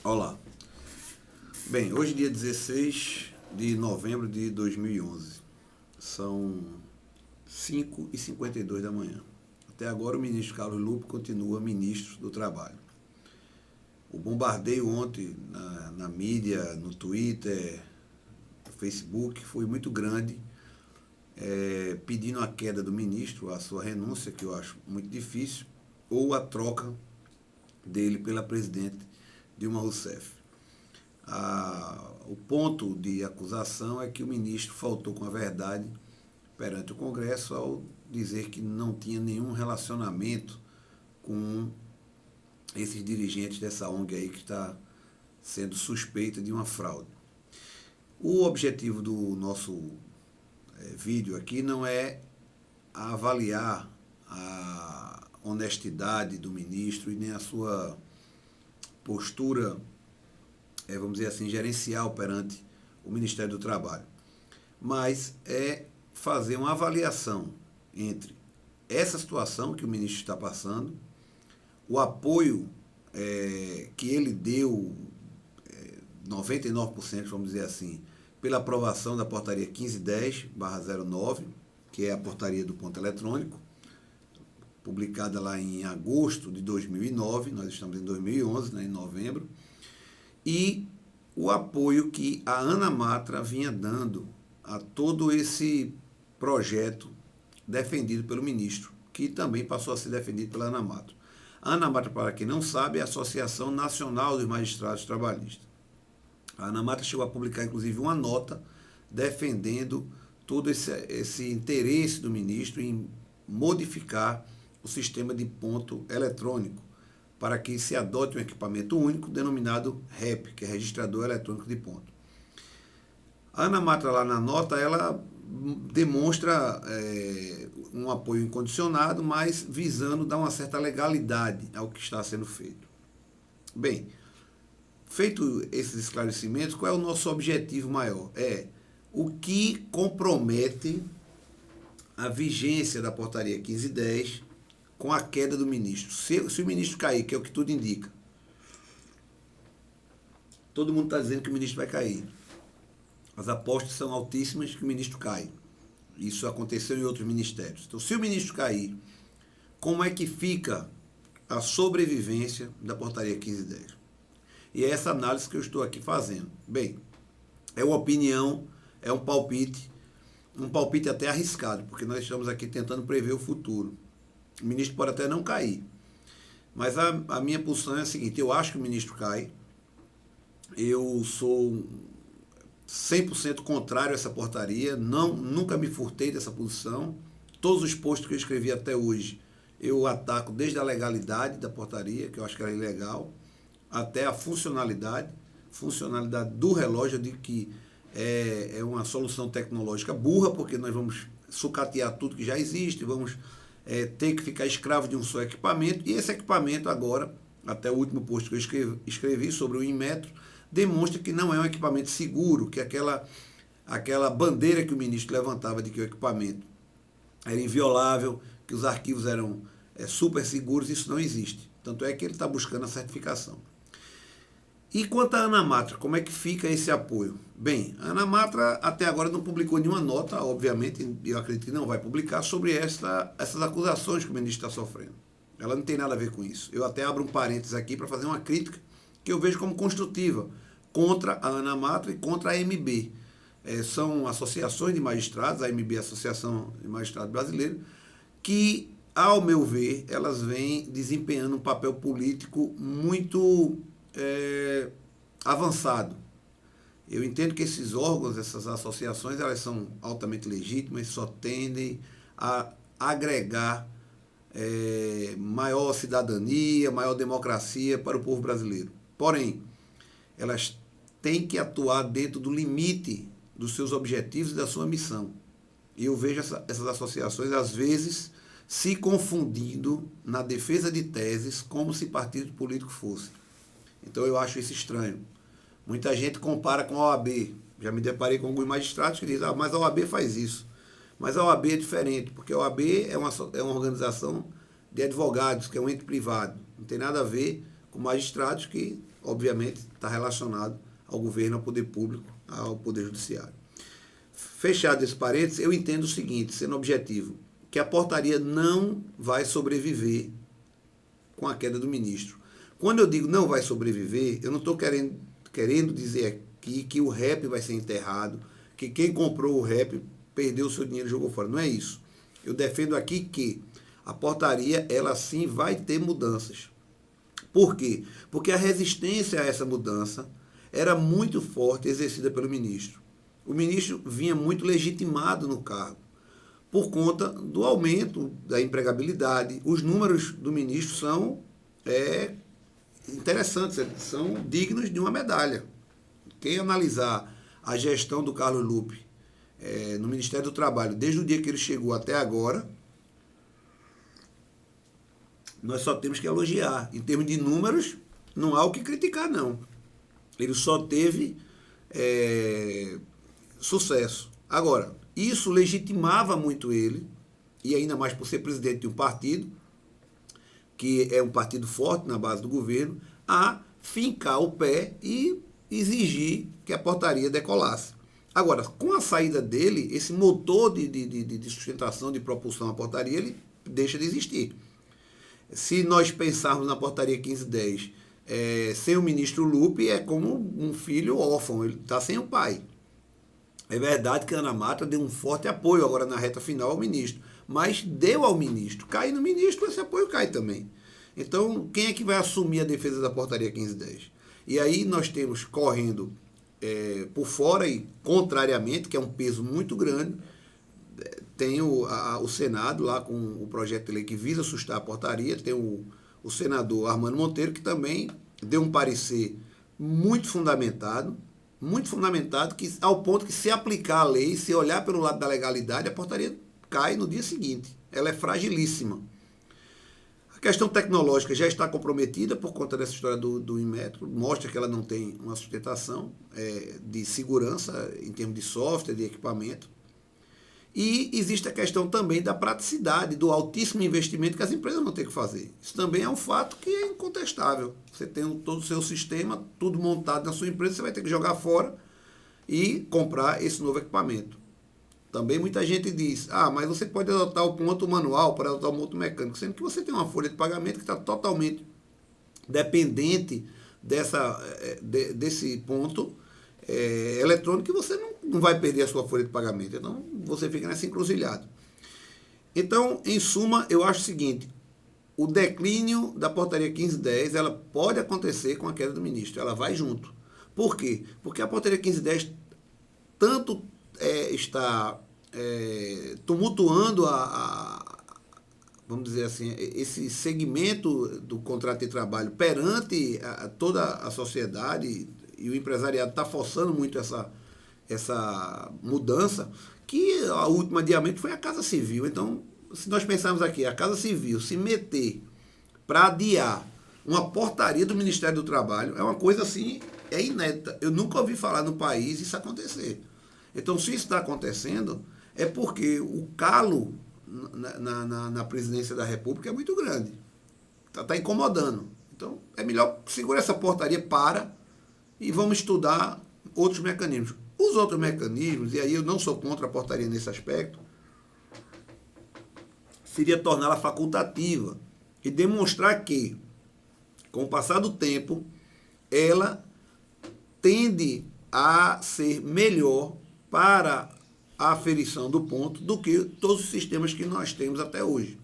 Olá. Bem, hoje dia 16 de novembro de 2011. São 5h52 da manhã. Até agora o ministro Carlos Lupe continua ministro do Trabalho. O bombardeio ontem na mídia, no Twitter, no Facebook, foi muito grande, pedindo a queda do ministro, a sua renúncia, que eu acho muito difícil, ou a troca dele pela presidente Dilma Rousseff. O ponto de acusação é que o ministro faltou com a verdade perante o Congresso ao dizer que não tinha nenhum relacionamento com esses dirigentes dessa ONG aí que está sendo suspeita de uma fraude. O objetivo do nosso vídeo aqui não é avaliar a honestidade do ministro e nem a sua postura, vamos dizer assim, gerencial perante o Ministério do Trabalho, mas é fazer uma avaliação entre essa situação que o ministro está passando, o apoio que ele deu, 99%, vamos dizer assim, pela aprovação da portaria 1510/09, que é a portaria do ponto eletrônico, publicada lá em agosto de 2009, nós estamos em 2011, né, em novembro, e o apoio que a Ana Matra vinha dando a todo esse projeto defendido pelo ministro, que também passou a ser defendido pela Ana Matra. A Ana Matra, para quem não sabe, é a Associação Nacional dos Magistrados Trabalhistas. A Ana Matra chegou a publicar, inclusive, uma nota defendendo todo esse interesse do ministro em modificar o sistema de ponto eletrônico, para que se adote um equipamento único denominado REP, que é Registrador Eletrônico de Ponto. A Ana Matra, lá na nota, ela demonstra um apoio incondicionado, mas visando dar uma certa legalidade ao que está sendo feito. Bem, feito esses esclarecimentos, qual é o nosso objetivo maior? O que compromete a vigência da portaria 1510 com a queda do ministro. Se o ministro cair, que é o que tudo indica, todo mundo está dizendo que o ministro vai cair. As apostas são altíssimas que o ministro cai. Isso aconteceu em outros ministérios. Então, se o ministro cair, como é que fica a sobrevivência da portaria 1510? E é essa análise que eu estou aqui fazendo. Bem, é uma opinião, é um palpite até arriscado, porque nós estamos aqui tentando prever o futuro. O ministro pode até não cair, mas a minha posição é a seguinte: eu acho que o ministro cai, eu sou 100% contrário a essa portaria, nunca me furtei dessa posição. Todos os posts que eu escrevi até hoje, eu ataco desde a legalidade da portaria, que eu acho que era ilegal, até a funcionalidade do relógio. Eu digo que é uma solução tecnológica burra, porque nós vamos sucatear tudo que já existe, vamos ter que ficar escravo de um só equipamento, e esse equipamento agora, até o último post que eu escrevi sobre o Inmetro, demonstra que não é um equipamento seguro, que aquela bandeira que o ministro levantava de que o equipamento era inviolável, que os arquivos eram super seguros, isso não existe. Tanto é que ele está buscando a certificação. E quanto à Ana Matra, como é que fica esse apoio? Bem, a Ana Matra até agora não publicou nenhuma nota, obviamente, eu acredito que não vai publicar, sobre essas acusações que o ministro está sofrendo. Ela não tem nada a ver com isso. Eu até abro um parênteses aqui para fazer uma crítica que eu vejo como construtiva contra a Ana Matra e contra a AMB. São associações de magistrados, a AMB é a Associação de Magistrados Brasileiros, que, ao meu ver, elas vêm desempenhando um papel político muito avançado. Eu entendo que esses órgãos, essas associações, elas são altamente legítimas, só tendem a agregar maior cidadania, maior democracia para o povo brasileiro. Porém, elas têm que atuar dentro do limite dos seus objetivos e da sua missão. E eu vejo essas associações, às vezes, se confundindo na defesa de teses como se partido político fosse. Então eu acho isso estranho. Muita gente compara com a OAB. Já me deparei com alguns magistrados que dizem, mas a OAB faz isso. Mas a OAB é diferente, porque a OAB é uma organização de advogados, que é um ente privado. Não tem nada a ver com magistrados que, obviamente, está relacionado ao governo, ao poder público, ao poder judiciário. Fechado esse parênteses, eu entendo o seguinte, sendo objetivo, que a portaria não vai sobreviver com a queda do ministro. Quando eu digo não vai sobreviver, eu não estou querendo dizer aqui que o REP vai ser enterrado, que quem comprou o REP perdeu o seu dinheiro e jogou fora. Não é isso. Eu defendo aqui que a portaria, ela sim vai ter mudanças. Por quê? Porque a resistência a essa mudança era muito forte, exercida pelo ministro. O ministro vinha muito legitimado no cargo, por conta do aumento da empregabilidade. Os números do ministro são interessantes, são dignos de uma medalha. Quem analisar a gestão do Carlos Lupe no Ministério do Trabalho, desde o dia que ele chegou até agora, nós só temos que elogiar. Em termos de números, não há o que criticar, não. Ele só teve sucesso. Agora, isso legitimava muito ele, e ainda mais por ser presidente de um partido, que é um partido forte na base do governo, a fincar o pé e exigir que a portaria decolasse. Agora, com a saída dele, esse motor de sustentação, de propulsão à portaria, ele deixa de existir. Se nós pensarmos na portaria 1510, sem o ministro Lupe, é como um filho órfão, ele está sem o pai. É verdade que a Ana Mata deu um forte apoio agora na reta final ao ministro, mas deu ao ministro. Cai no ministro, esse apoio cai também. Então, quem é que vai assumir a defesa da portaria 1510? E aí nós temos correndo por fora e contrariamente, que é um peso muito grande, tem o Senado lá com o projeto de lei que visa sustar a portaria, tem o senador Armando Monteiro, que também deu um parecer muito fundamentado, que, ao ponto que, se aplicar a lei, se olhar pelo lado da legalidade, a portaria cai no dia seguinte. Ela é fragilíssima. A questão tecnológica já está comprometida por conta dessa história do Inmetro, mostra que ela não tem uma sustentação de segurança em termos de software, de equipamento. E existe a questão também da praticidade, do altíssimo investimento que as empresas vão ter que fazer. Isso também é um fato que é incontestável. Você tem todo o seu sistema, tudo montado na sua empresa, você vai ter que jogar fora e comprar esse novo equipamento. Também muita gente diz, mas você pode adotar o ponto manual para adotar o ponto mecânico, sendo que você tem uma folha de pagamento que está totalmente dependente desse ponto eletrônico, que você não vai perder a sua folha de pagamento. Então, você fica nessa encruzilhada. Então, em suma, eu acho o seguinte, o declínio da portaria 1510, ela pode acontecer com a queda do ministro, ela vai junto. Por quê? Porque a portaria 1510 tanto está tumultuando vamos dizer assim, esse segmento do contrato de trabalho perante toda a sociedade, e o empresariado está forçando muito essa mudança, que a última adiamento foi a Casa Civil. Então, se nós pensarmos aqui, a Casa Civil se meter para adiar uma portaria do Ministério do Trabalho, é uma coisa assim, inédita. Eu nunca ouvi falar no país isso acontecer. Então, se isso está acontecendo, é porque o calo na presidência da República é muito grande. Está incomodando. Então, é melhor segurar essa portaria e vamos estudar outros mecanismos. Os outros mecanismos, e aí eu não sou contra a portaria nesse aspecto, seria torná-la facultativa e demonstrar que, com o passar do tempo, ela tende a ser melhor para a aferição do ponto do que todos os sistemas que nós temos até hoje.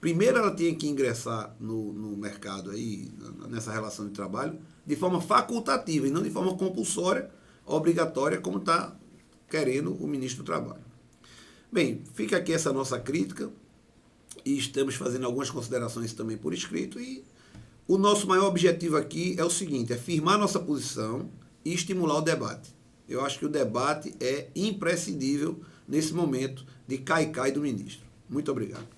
Primeiro, ela tinha que ingressar no mercado, aí, nessa relação de trabalho, de forma facultativa e não de forma compulsória, obrigatória, como está querendo o ministro do Trabalho. Bem, fica aqui essa nossa crítica e estamos fazendo algumas considerações também por escrito, e o nosso maior objetivo aqui é o seguinte, é firmar nossa posição e estimular o debate. Eu acho que o debate é imprescindível nesse momento de cai-cai do ministro. Muito obrigado.